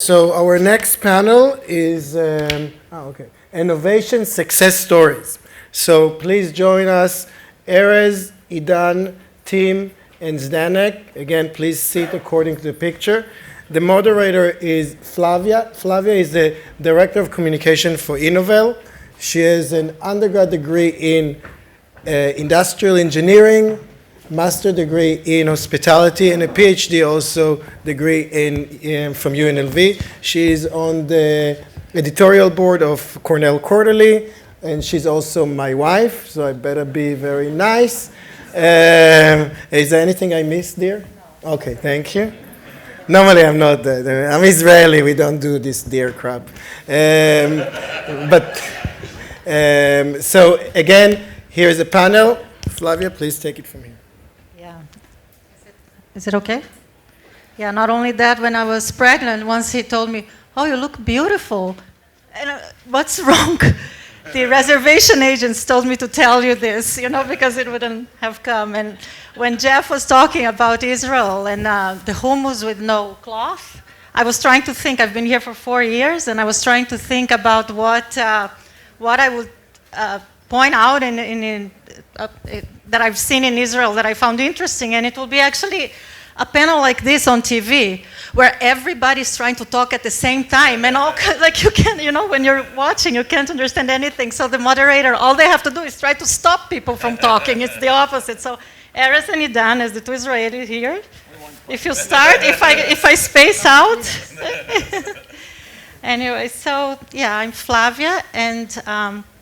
So our next panel is innovation success stories. So please join us, Erez, Idan, Tim, and Zdenek. Again, please sit according to the picture. The moderator is Flavia. Flavia is the Director of Communication for Innovel. She has an undergrad degree in industrial engineering, master degree in hospitality, and a PhD also degree from UNLV. She is on the editorial board of Cornell Quarterly, and she's also my wife, so I better be very nice. Is there anything I missed, dear? No. Okay, thank you. Normally I'm not, I'm Israeli, we don't do this dear crap. So again, here's a panel. Flavia, please take it from here. Yeah. Is it okay? Yeah, not only that, when I was pregnant, once he told me, "Oh, you look beautiful." And what's wrong? The reservation agents told me to tell you this, because it wouldn't have come. And when Jeff was talking about Israel and the hummus with no cloth, I was trying to think, I've been here for 4 years, and I was trying to think about what I would point out that I've seen in Israel that I found interesting, and it will be actually a panel like this on TV, where everybody's trying to talk at the same time, and you can't, when you're watching, you can't understand anything. So the moderator, all they have to do is try to stop people from talking. It's the opposite. So Erez and Idan, as the two Israelis here, if you start, if I space out. Anyway, so yeah, I'm Flavia, and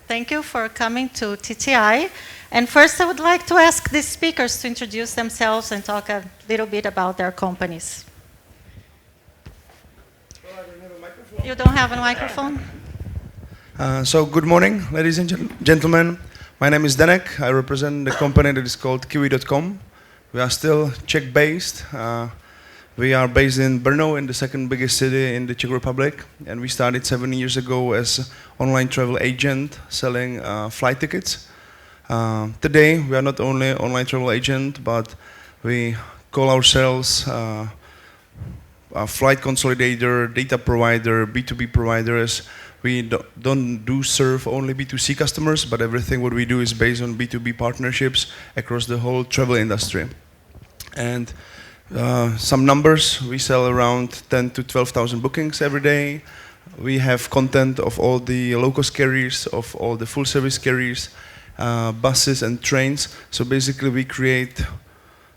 thank you for coming to TTI. And first, I would like to ask these speakers to introduce themselves and talk a little bit about their companies. Well, I don't have a microphone. You don't have a microphone? So good morning, ladies and gentlemen. My name is Zdenek. I represent the company that is called Kiwi.com. We are still Czech-based. We are based in Brno, in the second biggest city in the Czech Republic. And we started 7 years ago as an online travel agent selling flight tickets. Today, we are not only an online travel agent, but we call ourselves a flight consolidator, data provider, B2B providers. We don't serve only B2C customers, but everything what we do is based on B2B partnerships across the whole travel industry. And some numbers, we sell around 10 to 12,000 bookings every day. We have content of all the low-cost carriers, of all the full-service carriers, buses and trains. So basically we create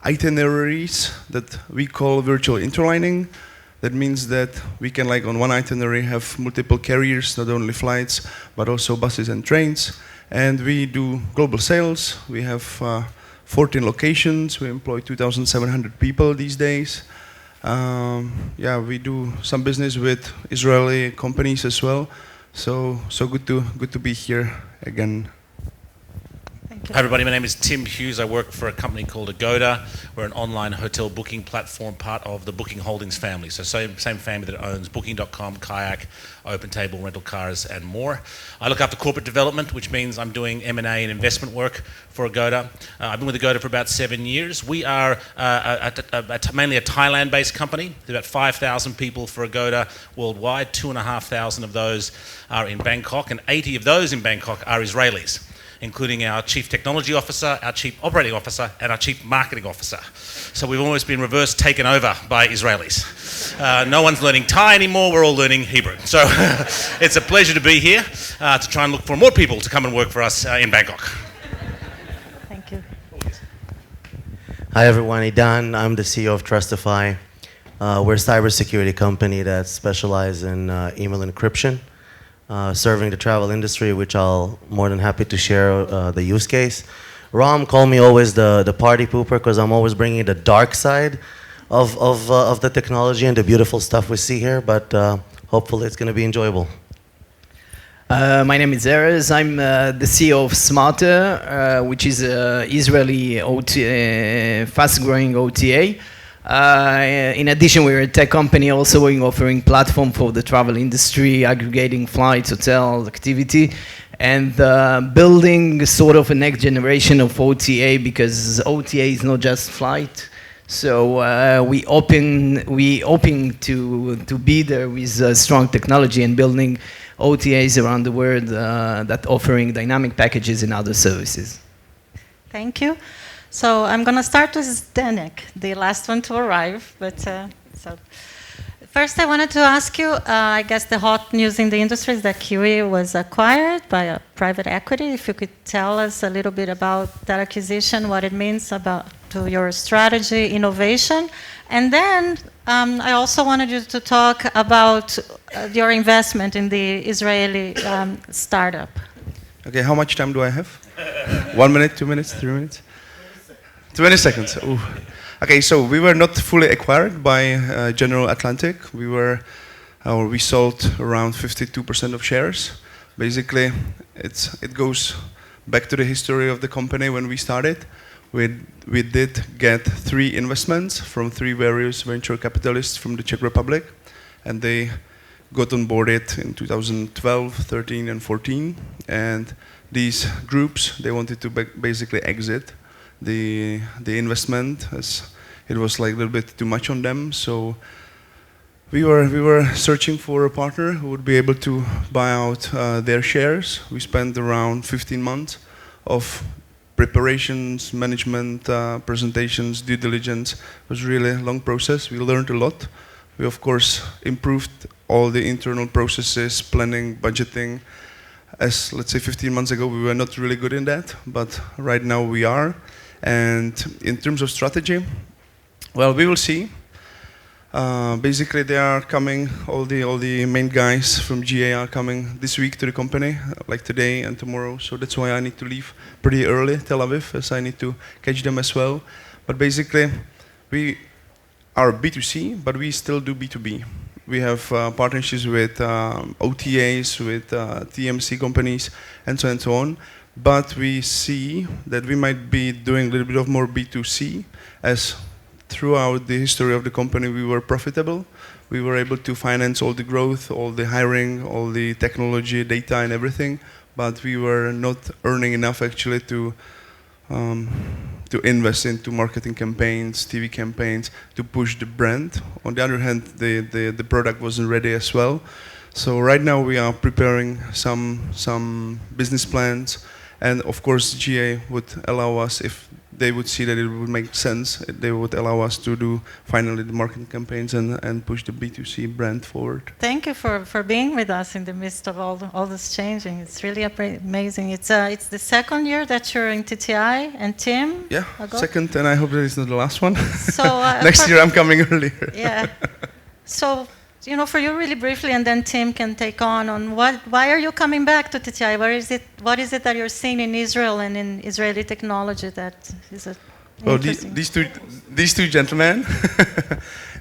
itineraries that we call virtual interlining. That means that we can, like on one itinerary, have multiple carriers, not only flights, but also buses and trains. And we do global sales. We have 14 locations. We employ 2,700 people these days. We do some business with Israeli companies as well. So good to be here again. Hi everybody, my name is Tim Hughes. I work for a company called Agoda. We're an online hotel booking platform, part of the Booking Holdings family. So same family that owns Booking.com, Kayak, OpenTable, rental cars, and more. I look after corporate development, which means I'm doing M&A and investment work for Agoda. I've been with Agoda for about 7 years. We are mainly a Thailand-based company. There's about 5,000 people for Agoda worldwide. 2,500 of those are in Bangkok, and 80 of those in Bangkok are Israelis, including our Chief Technology Officer, our Chief Operating Officer, and our Chief Marketing Officer. So we've almost been reverse taken over by Israelis. No one's learning Thai anymore, we're all learning Hebrew. So it's a pleasure to be here to try and look for more people to come and work for us in Bangkok. Thank you. Hi everyone, Idan. I'm the CEO of Trustifi. We're a cybersecurity company that specializes in email encryption. Serving the travel industry, which I'll more than happy to share the use case. Ram called me always the party pooper because I'm always bringing the dark side of the technology and the beautiful stuff we see here, but hopefully it's going to be enjoyable. My name is Erez. I'm the CEO of Smartair, which is an Israeli fast-growing OTA. In addition, we're a tech company also offering platform for the travel industry, aggregating flights, hotels, activity, and building sort of a next generation of OTA, because OTA is not just flight. So we hoping to be there with strong technology and building OTAs around the world that offering dynamic packages and other services. Thank you. So I'm going to start with Zdenek, the last one to arrive. But so first, I wanted to ask you. I guess the hot news in the industry is that Kiwi was acquired by a private equity. If you could tell us a little bit about that acquisition, what it means about to your strategy, innovation, and then I also wanted you to talk about your investment in the Israeli startup. Okay, how much time do I have? 1 minute, 2 minutes, 3 minutes? 20 seconds. Ooh. Okay, so we were not fully acquired by General Atlantic. We sold around 52% of shares. Basically, it goes back to the history of the company when we started. We did get 3 investments from 3 various venture capitalists from the Czech Republic, and they got on board it in 2012, 13, and 14. And these groups, they wanted to basically exit the investment, as it was like a little bit too much on them. So we were searching for a partner who would be able to buy out their shares. We spent around 15 months of preparations, management, presentations, due diligence. It was really a long process. We learned a lot. We of course improved all the internal processes, planning, budgeting. As let's say 15 months ago, we were not really good in that, but right now we are. And in terms of strategy, well, we will see. Basically, they are coming. All the main guys from GA are coming this week to the company, like today and tomorrow. So that's why I need to leave pretty early, Tel Aviv, as I need to catch them as well. But basically, we are B2C, but we still do B2B. We have partnerships with OTAs, with TMC companies, and so on. But we see that we might be doing a little bit of more B2C, as throughout the history of the company we were profitable. We were able to finance all the growth, all the hiring, all the technology, data, and everything. But we were not earning enough actually to invest into marketing campaigns, TV campaigns, to push the brand. On the other hand, the product wasn't ready as well. So right now we are preparing some business plans, and of course GA would allow us, if they would see that it would make sense, they would allow us to do finally the marketing campaigns and push the B2C brand forward. Thank you for being with us in the midst of all this changing. It's really amazing. It's the second year that you're in TTI, and Tim? Yeah, second, and I hope that it's not the last one. So next year I'm coming earlier. Yeah. So, you know, for you really briefly, and then Tim can take on why are you coming back to TTI? What is it that you're seeing in Israel and in Israeli technology that is interesting? These two gentlemen.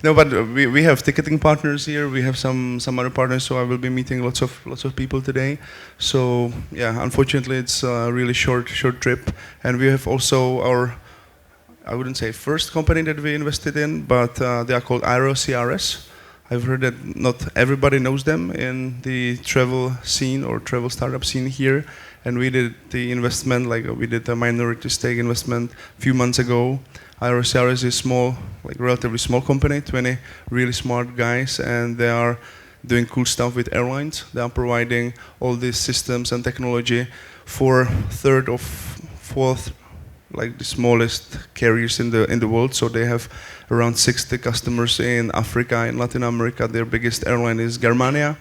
No, but we have ticketing partners here. We have some other partners, so I will be meeting lots of people today. So yeah, unfortunately, it's a really short trip, and we have also our, I wouldn't say first company that we invested in, but they are called CRS. I've heard that not everybody knows them in the travel scene or travel startup scene here, and we did the investment, like we did a minority stake investment a few months ago. IRCR is a small, like relatively small company, 20 really smart guys, and they are doing cool stuff with airlines. They are providing all these systems and technology for third or fourth, like the smallest carriers in the world. So they have around 60 customers in Africa, in Latin America. Their biggest airline is Germania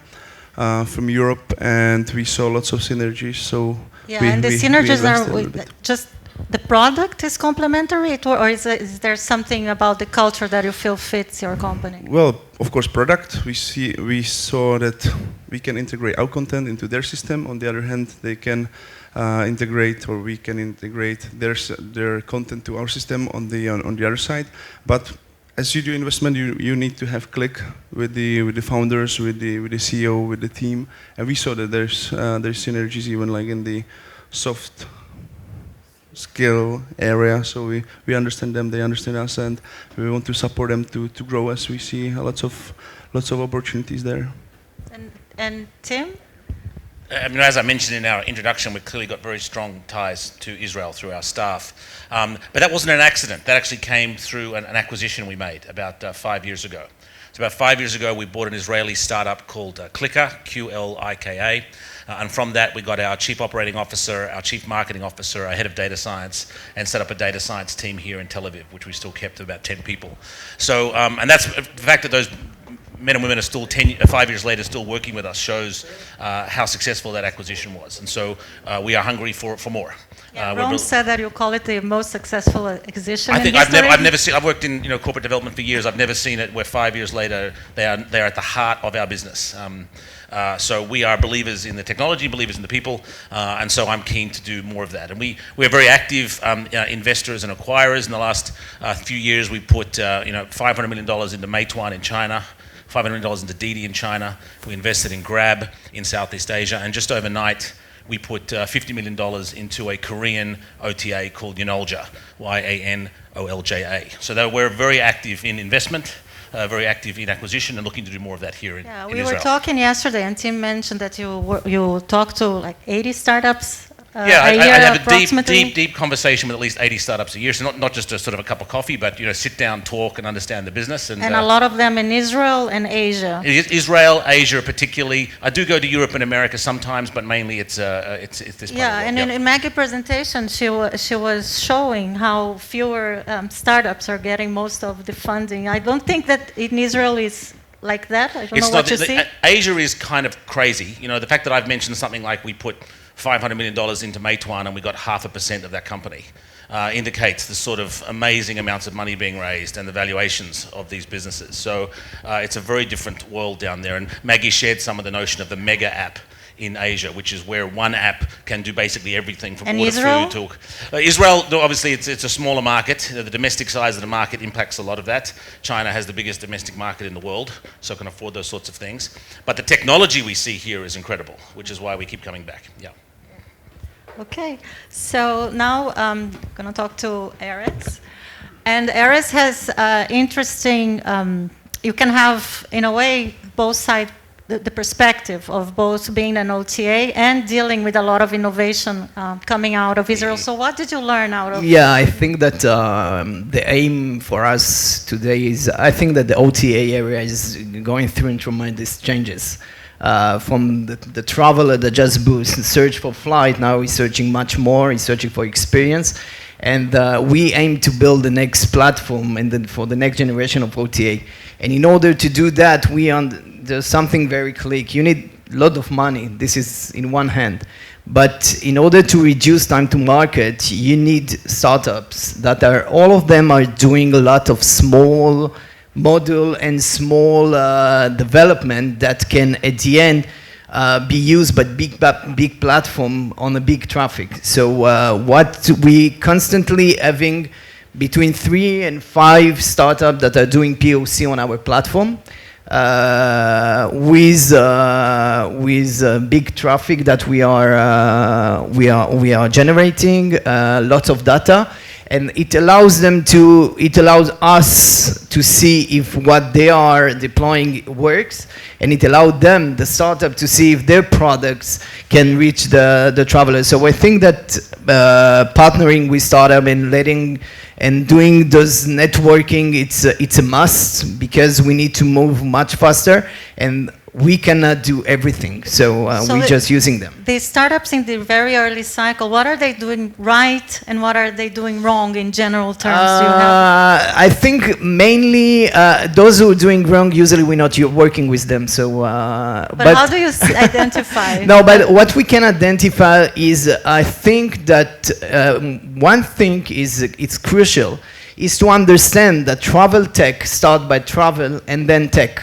from Europe, and we saw lots of synergies. So yeah, and the synergies are just the product is complementary, or is there something about the culture that you feel fits your company? Well, of course, product. We saw that we can integrate our content into their system. On the other hand, they can integrate, or we can integrate their content to our system on the other side. But as you do investment, you need to have click with the founders, with the CEO, with the team, and we saw that there's synergies even like in the soft skill area. So we understand them, they understand us, and we want to support them to grow, as we see lots of opportunities there. And Tim? I mean, as I mentioned in our introduction, we've clearly got very strong ties to Israel through our staff. But that wasn't an accident. That actually came through an acquisition we made about 5 years ago. So about 5 years ago, we bought an Israeli startup called Clicker, Qlika. And from that, we got our chief operating officer, our chief marketing officer, our head of data science, and set up a data science team here in Tel Aviv, which we still kept to about 10 people. So, and that's the fact that those men and women are still 5 years later still working with us shows how successful that acquisition was. And so we are hungry for more. Yeah, Ron said that you call it the most successful acquisition I think in history. I've never seen. I've worked in corporate development for years. I've never seen it where 5 years later they are at the heart of our business. So we are believers in the technology, believers in the people, and so I'm keen to do more of that. And we're very active investors and acquirers. In the last few years, we put $500 million into Meituan in China, $500 million into Didi in China. We invested in Grab in Southeast Asia, and just overnight we put $50 million into a Korean OTA called Yanolja, Yanolja. So we're very active in investment, very active in acquisition, and looking to do more of that here in Israel. We were talking yesterday, and Tim mentioned that you talked to like 80 startups Yeah, a year I have a approximately. deep conversation with at least 80 startups a year. So not just a sort of a cup of coffee, but sit down, talk, and understand the business. And a lot of them in Israel and Asia. Israel, Asia, particularly. I do go to Europe and America sometimes, but mainly it's this part of the world. And in Maggie's presentation, she was showing how fewer startups are getting most of the funding. I don't think that in Israel is like that. I don't know what you see. Asia is kind of crazy. The fact that I've mentioned something like we put $500 million into Meituan and we got 0.5% of that company indicates the sort of amazing amounts of money being raised and the valuations of these businesses. So it's a very different world down there. And Maggie shared some of the notion of the mega app in Asia, which is where one app can do basically everything from order food to... Israel, obviously, it's a smaller market. The domestic size of the market impacts a lot of that. China has the biggest domestic market in the world, so can afford those sorts of things. But the technology we see here is incredible, which is why we keep coming back. Yeah. Okay, so now I'm going to talk to Erez. And Erez has interesting, you can have, in a way, both sides, the perspective of both being an OTA and dealing with a lot of innovation coming out of Israel. So what did you learn out of? Yeah, I think that the aim for us today is, I think that the OTA area is going through tremendous changes. From the traveler that just search for flight, now he's searching much more, he's searching for experience. And we aim to build the next platform and for the next generation of OTA. And in order to do that, there's something very clear. You need a lot of money. This is in one hand. But in order to reduce time to market, you need startups that all of them are doing a lot of small model and small development that can, at the end, be used by big platform on a big traffic. So what we constantly having between 3 and 5 startups that are doing POC on our platform with big traffic that we are generating, lots of data. And it allows us to see if what they are deploying works, and it allowed them, the startup, to see if their products can reach the travelers. So I think that partnering with startup and doing those networking, it's a must, because we need to move much faster, and we cannot do everything, so we're just using them. The startups in the very early cycle, what are they doing right and what are they doing wrong in general terms? I think mainly those who are doing wrong, usually we're not working with them. So, but how do you identify? No, but what we can identify is, I think that one thing it's crucial, is to understand that travel tech starts by travel and then tech,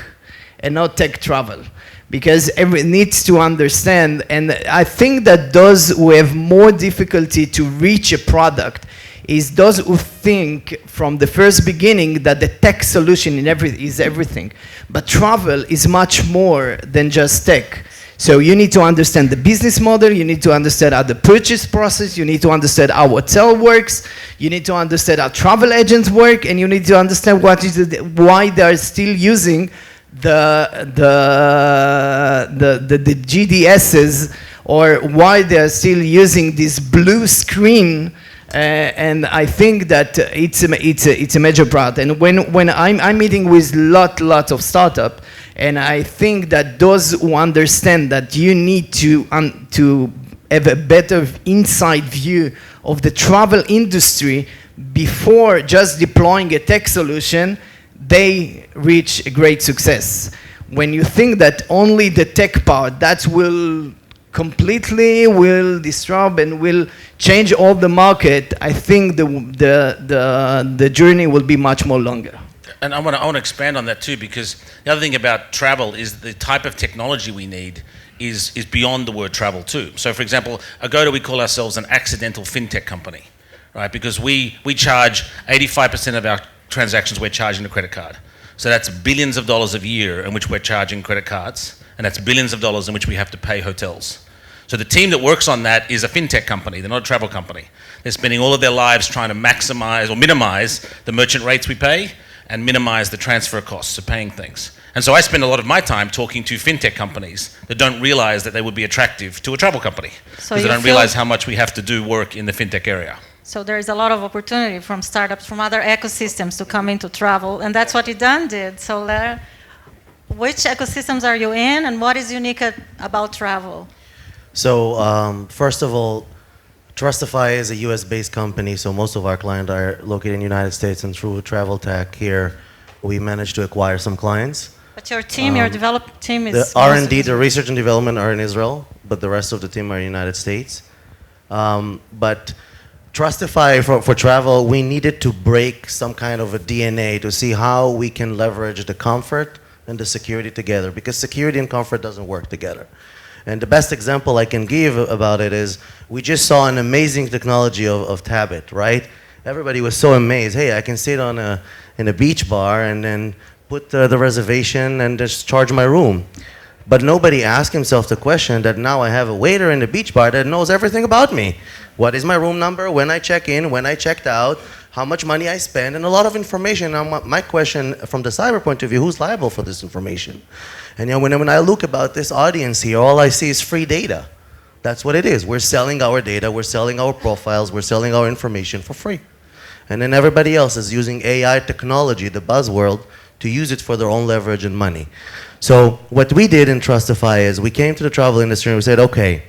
and not tech travel, because everyone needs to understand. And I think that those who have more difficulty to reach a product is those who think from the first beginning that the tech solution is everything. But travel is much more than just tech. So you need to understand the business model, you need to understand how the purchase process, you need to understand how hotel works, you need to understand how travel agents work, and you need to understand why they are still using the GDSs or why they're still using this blue screen. And I think that it's a major part. And when I'm meeting with lots of startup, and I think that those who understand that you need to have a better inside view of the travel industry before just deploying a tech solution, they reach a great success. When you think that only the tech part, that will disrupt and will change all the market, I think the journey will be much more longer. And I want to expand on that too, because the other thing about travel is the type of technology we need is beyond the word travel too. So for example, Agoda, we call ourselves an accidental fintech company, right? Because we charge 85% of our transactions we're charging a credit card. So that's billions of dollars a year in which we're charging credit cards, and that's billions of dollars in which we have to pay hotels. So the team that works on that is a fintech company. They're not a travel company. They're spending all of their lives trying to maximize or minimize the merchant rates we pay and minimize the transfer costs of paying things. And so I spend a lot of my time talking to fintech companies that don't realize that they would be attractive to a travel company, because they don't realize how much we have to do work in the fintech area. So there is a lot of opportunity from startups, from other ecosystems to come into travel, and that's what Idan did. So which ecosystems are you in, and what is unique about travel? So first of all, Trustifi is a US-based company, so most of our clients are located in the United States, and through Travel Tech here, we managed to acquire some clients. But your team, your developed team is... The R&D, the research and development are in Israel, but the rest of the team are in the United States. But Trustifi, for travel, we needed to break some kind of a DNA to see how we can leverage the comfort and the security together, because security and comfort doesn't work together. And the best example I can give about it is we just saw an amazing technology of Tabit, right? Everybody was so amazed. Hey, I can sit in a beach bar and then put the reservation and just charge my room. But nobody asked himself the question that now I have a waiter in the beach bar that knows everything about me. What is my room number, when I check in, when I checked out, how much money I spend, and a lot of information. Now, my question from the cyber point of view, who's liable for this information? And when I look about this audience here, all I see is free data. That's what it is. We're selling our data, we're selling our profiles, we're selling our information for free. And then everybody else is using AI technology, the buzzword, to use it for their own leverage and money. So what we did in Trustifi is we came to the travel industry and we said, okay,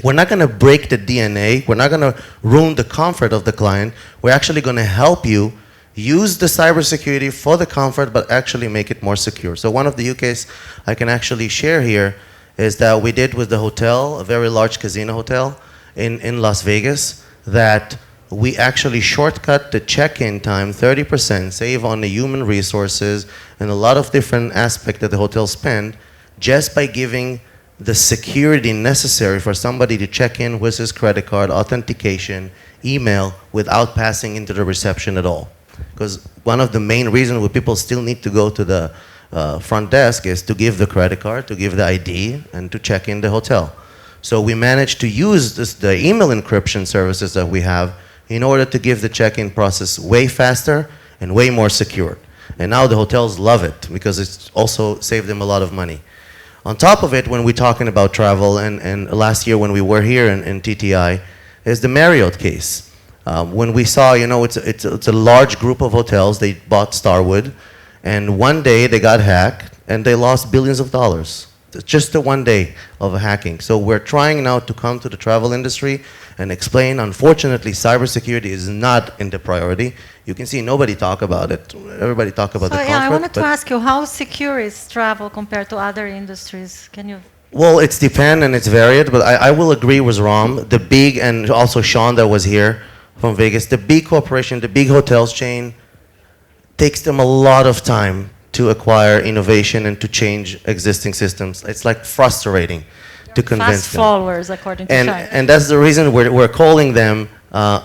we're not going to break the DNA, we're not going to ruin the comfort of the client, we're actually going to help you use the cybersecurity for the comfort, but actually make it more secure. So one of the UKs I can actually share here is that we did with the hotel, a very large casino hotel in Las Vegas, that we actually shortcut the check-in time 30%, save on the human resources and a lot of different aspects that the hotel spend, just by giving the security necessary for somebody to check in with his credit card, authentication, email, without passing into the reception at all. Because one of the main reasons why people still need to go to the front desk is to give the credit card, to give the ID, and to check in the hotel. So we managed to use the email encryption services that we have in order to give the check-in process way faster and way more secure. And now the hotels love it because it's also saved them a lot of money. On top of it, when we're talking about travel, and last year when we were here in TTI, is the Marriott case. When we saw, it's a large group of hotels, they bought Starwood, and one day they got hacked and they lost billions of dollars. Just the one day of hacking. So we're trying now to come to the travel industry and explain, unfortunately, cybersecurity is not in the priority. You can see nobody talk about it. Everybody talk about the comfort. I wanted to ask you, how secure is travel compared to other industries? Can you... Well, it's depend and it's varied, but I will agree with Ram. The big, and also Sean that was here from Vegas, the big corporation, the big hotels chain, takes them a lot of time to acquire innovation and to change existing systems. It's like frustrating to convince fast them. followers, according to China. And that's the reason we're calling them,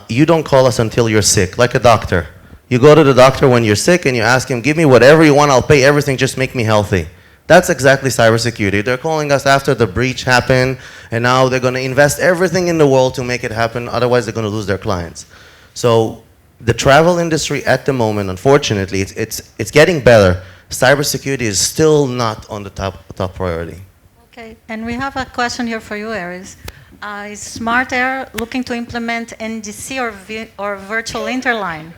you don't call us until you're sick, like a doctor. You go to the doctor when you're sick and you ask him, give me whatever you want, I'll pay everything, just make me healthy. That's exactly cybersecurity. They're calling us after the breach happened, and now they're going to invest everything in the world to make it happen, otherwise they're going to lose their clients. So the travel industry at the moment, unfortunately, it's getting better. Cybersecurity is still not on the top priority. Okay, and we have a question here for you, Erez. Is Smartair looking to implement NDC or virtual interline,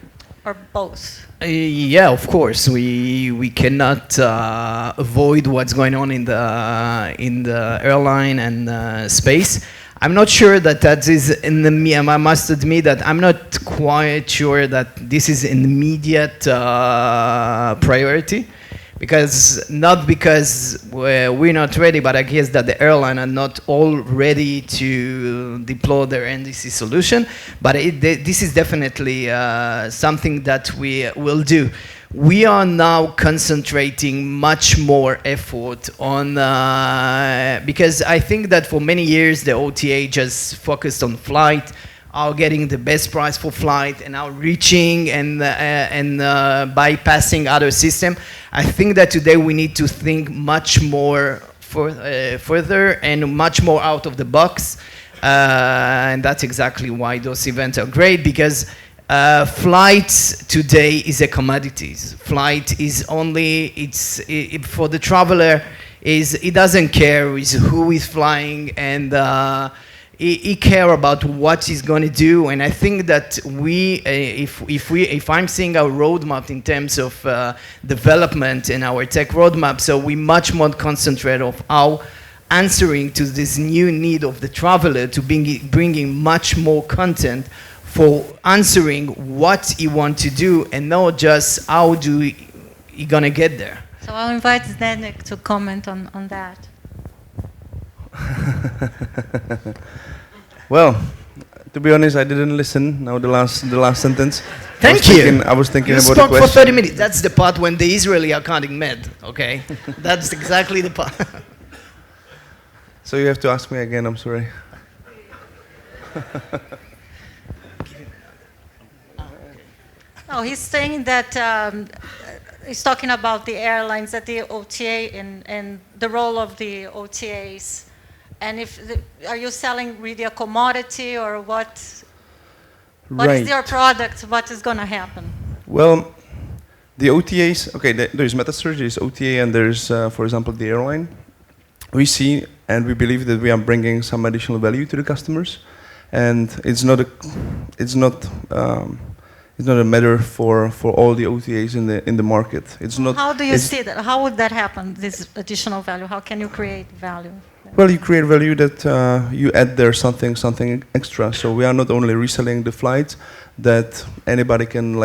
or both? Yeah, of course. We cannot avoid what's going on in the airline and space. I'm not sure that is in the. I must admit that I'm not quite sure that this is an immediate priority, because we're not ready, but I guess that the airline are not all ready to deploy their NDC solution. But this is definitely something that we will do. We are now concentrating much more effort on, because I think that for many years the OTA just focused on flight, are getting the best price for flight, and now reaching and bypassing other system. I think that today we need to think much more further and much more out of the box, and that's exactly why those events are great, because flight today is a commodity. Flight is only, for the traveler, he doesn't care with who is flying, and he care about what he's going to do. And I think that if I'm seeing our roadmap in terms of development and our tech roadmap, so we much more concentrate of how answering to this new need of the traveler, to bringing much more content for answering what he want to do, and not just how he gonna get there. So I'll invite Zdenek to comment on that. Well, to be honest, I didn't listen now the last sentence. Thank you. I was thinking you about spoke the question. for 30 minutes. That's the part when the Israeli are counting med, okay? That's exactly the part. So you have to ask me again, I'm sorry. No, he's saying that he's talking about the airlines, that the OTA and the role of the OTAs. And are you selling really a commodity, or what is your product? What is going to happen? Well, the OTAs, okay, there's MetaSearch, there's OTA, and there's, for example, the airline. We see and we believe that we are bringing some additional value to the customers, and it's not a matter for all the OTAs in the market. It's not. How do you see that? How would that happen? This additional value. How can you create value? Well, you create value that you add there something extra. So we are not only reselling the flights that anybody can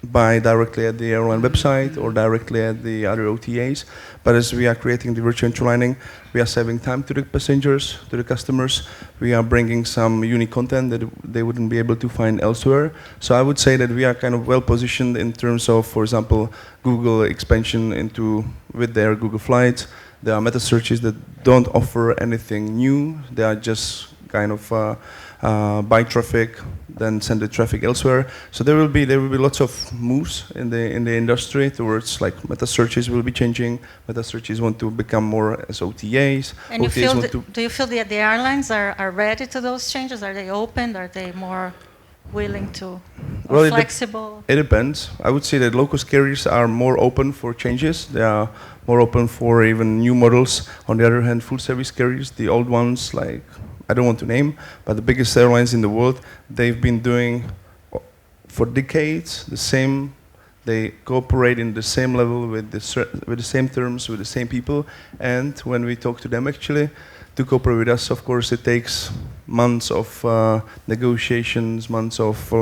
buy directly at the airline website or directly at the other OTAs, but as we are creating the virtual interlining, we are saving time to the passengers, to the customers. We are bringing some unique content that they wouldn't be able to find elsewhere. So I would say that we are kind of well positioned in terms of, for example, Google expansion with their Google Flights. There are meta searches that don't offer anything new. They are just kind of buy traffic, then send the traffic elsewhere. So there will be lots of moves in the industry towards meta searches will be changing. Meta searches want to become more as OTAs. And do you feel that the airlines are ready to those changes? Are they open? Are they more willing to, or flexible? It depends. I would say that low-cost carriers are more open for changes. They are more open for even new models. On the other hand, full-service carriers, the old ones, I don't want to name, but the biggest airlines in the world, they've been doing for decades the same. They cooperate in the same level with the same terms, with the same people. And when we talk to them, actually, to cooperate with us, of course, it takes months of negotiations, months of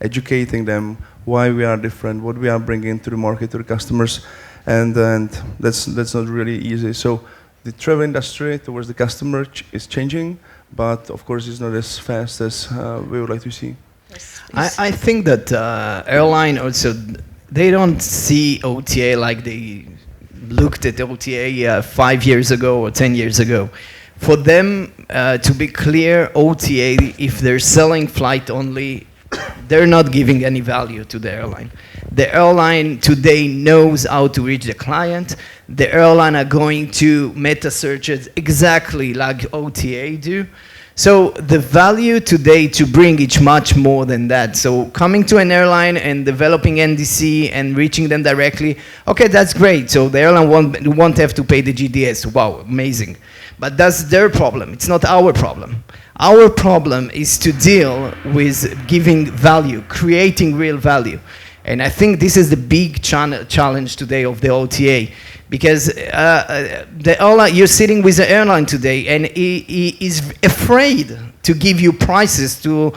educating them why we are different, what we are bringing to the market, to the customers, and that's not really easy. So the travel industry towards the customer is changing, but of course it's not as fast as we would like to see. I think that airline also, they don't see OTA like they looked at OTA 5 years ago or 10 years ago. For them, to be clear, OTA, if they're selling flight only, they're not giving any value to the airline. The airline today knows how to reach the client. The airline are going to meta searches exactly like OTA do. So the value today to bring is much more than that. So coming to an airline and developing NDC and reaching them directly, okay, that's great. So the airline won't have to pay the GDS. Wow, amazing. But that's their problem. It's not our problem. Our problem is to deal with giving value, creating real value. And I think this is the big challenge today of the OTA. Because you're sitting with the airline today, and he is afraid to give you prices to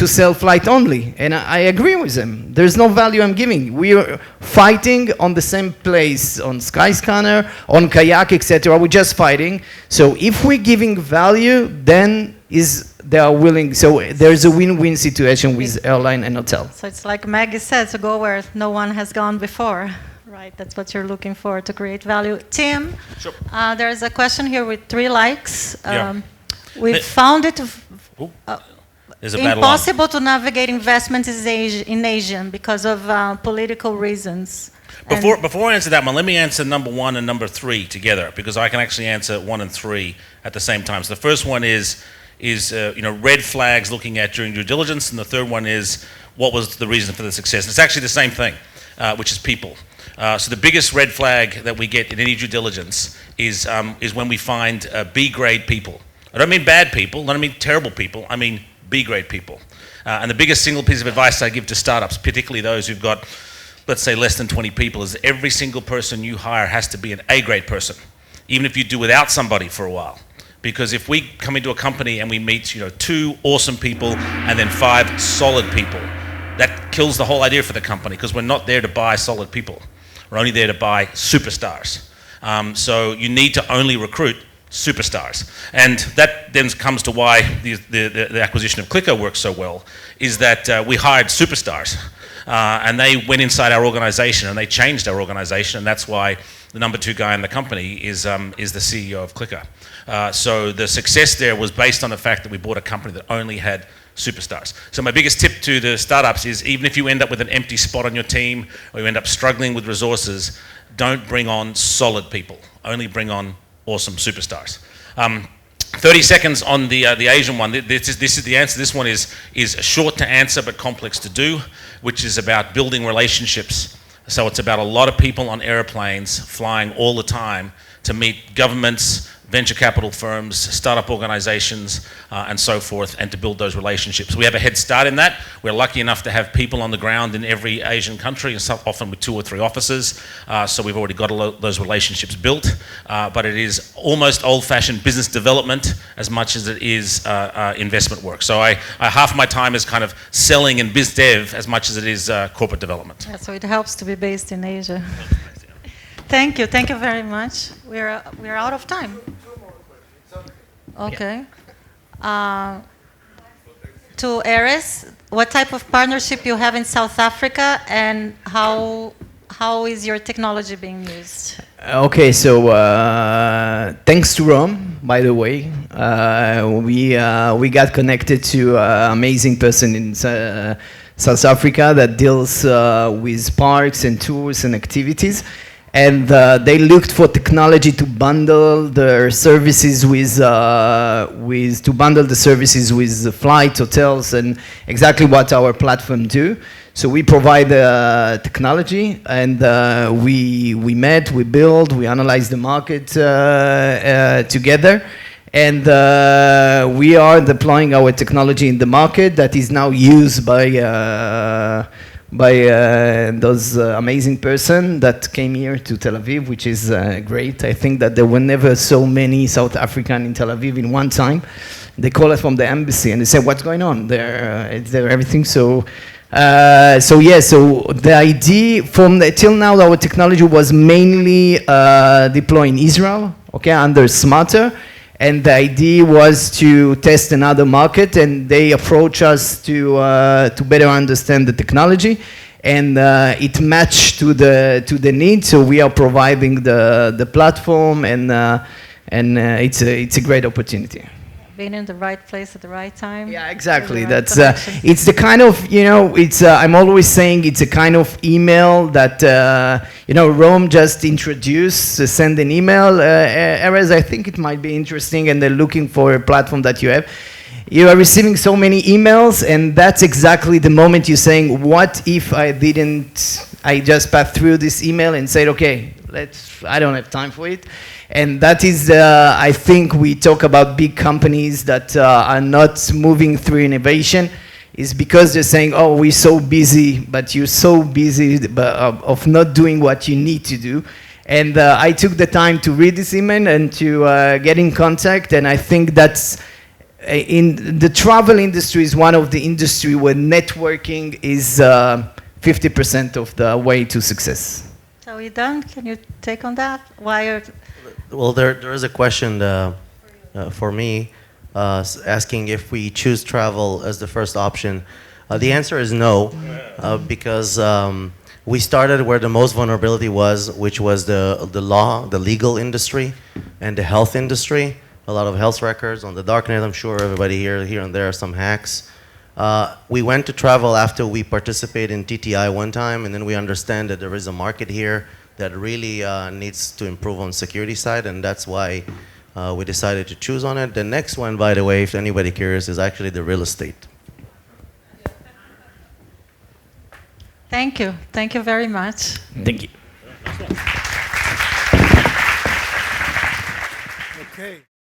sell flight only. And I agree with him. There's no value I'm giving. We are fighting on the same place, on Skyscanner, on Kayak, etc. We're just fighting. So if we're giving value, then they are willing. So there's a win-win situation with airline and hotel. So it's like Maggie said, to go where no one has gone before. Right, that's what you're looking for, to create value. Tim, sure. There's a question here with 3 likes. Yeah. We found it impossible to navigate investments in Asian because of political reasons. Before I answer that one, let me answer number 1 and number 3 together, because I can actually answer 1 and 3 at the same time. So the first one is red flags looking at during due diligence, and the third one is what was the reason for the success. And it's actually the same thing, which is people. So the biggest red flag that we get in any due diligence is when we find B-grade people. I don't mean bad people, I don't mean terrible people, I mean B-grade people. And the biggest single piece of advice I give to startups, particularly those who've got, let's say, less than 20 people, is every single person you hire has to be an A-grade person, even if you do without somebody for a while. Because if we come into a company and we meet 2 awesome people and then 5 solid people, that kills the whole idea for the company, because we're not there to buy solid people. We're only there to buy superstars. So you need to only recruit superstars. And that then comes to why the acquisition of Clicker works so well, is that we hired superstars. And they went inside our organization and they changed our organization, and that's why the number 2 guy in the company is the CEO of Clicker. So the success there was based on the fact that we bought a company that only had superstars. So my biggest tip to the startups is, even if you end up with an empty spot on your team or you end up struggling with resources, don't bring on solid people. Only bring on awesome superstars. 30 seconds on the Asian one. This is the answer. This one is short to answer but complex to do, which is about building relationships. So it's about a lot of people on airplanes flying all the time to meet governments, venture capital firms, startup organizations, and so forth, and to build those relationships. We have a head start in that. We're lucky enough to have people on the ground in every Asian country, and often with 2 or 3 offices, so we've already got those relationships built. But it is almost old-fashioned business development as much as it is investment work. So half my time is kind of selling and biz dev as much as it is corporate development. Yeah, so it helps to be based in Asia. Thank you very much. We're out of time. Okay. To Erez, what type of partnership you have in South Africa, and how is your technology being used? Okay, so thanks to Rome, by the way, we got connected to an amazing person in South Africa that deals with parks and tours and activities. And they looked for technology to bundle their services with the flight, hotels, and exactly what our platform do. So we provide technology, and we met, we build, we analyze the market together, and we are deploying our technology in the market that is now used by those amazing person that came here to Tel Aviv, which is great. I think that there were never so many South African in Tel Aviv in one time. They call us from the embassy and they say, "What's going on there? Is there everything?" So the idea till now, our technology was mainly deployed in Israel, okay, under Smartair. And the idea was to test another market, and they approach us to better understand the technology, and it matched to the need. So we are providing the platform, and it's a great opportunity. Being in the right place at the right time. Yeah, exactly. Right, That's it's the kind of, it's I'm always saying it's a kind of email that Rome just introduced. Send an email. Erez, I think it might be interesting, and they're looking for a platform that you have. you are receiving so many emails, and that's exactly the moment you're saying, what if I just passed through this email and said, okay, I don't have time for it. And that is, I think we talk about big companies that are not moving through innovation, is because they're saying, oh, we're so busy, but you're so busy of not doing what you need to do. And I took the time to read this email and to get in contact, and I think that's, in the travel industry is one of the industry where networking is 50% of the way to success. So Idan, can you take on that? Well, there is a question for me asking if we choose travel as the first option. The answer is no, because we started where the most vulnerability was, which was the legal industry and the health industry. A lot of health records on the darknet. I'm sure everybody here and there are some hacks. We went to travel after we participated in TTI one time, and then we understand that there is a market here that really needs to improve on security side, and that's why we decided to choose on it. The next one, by the way, if anybody curious, is actually the real estate. Thank you. Thank you very much. Thank you. Okay.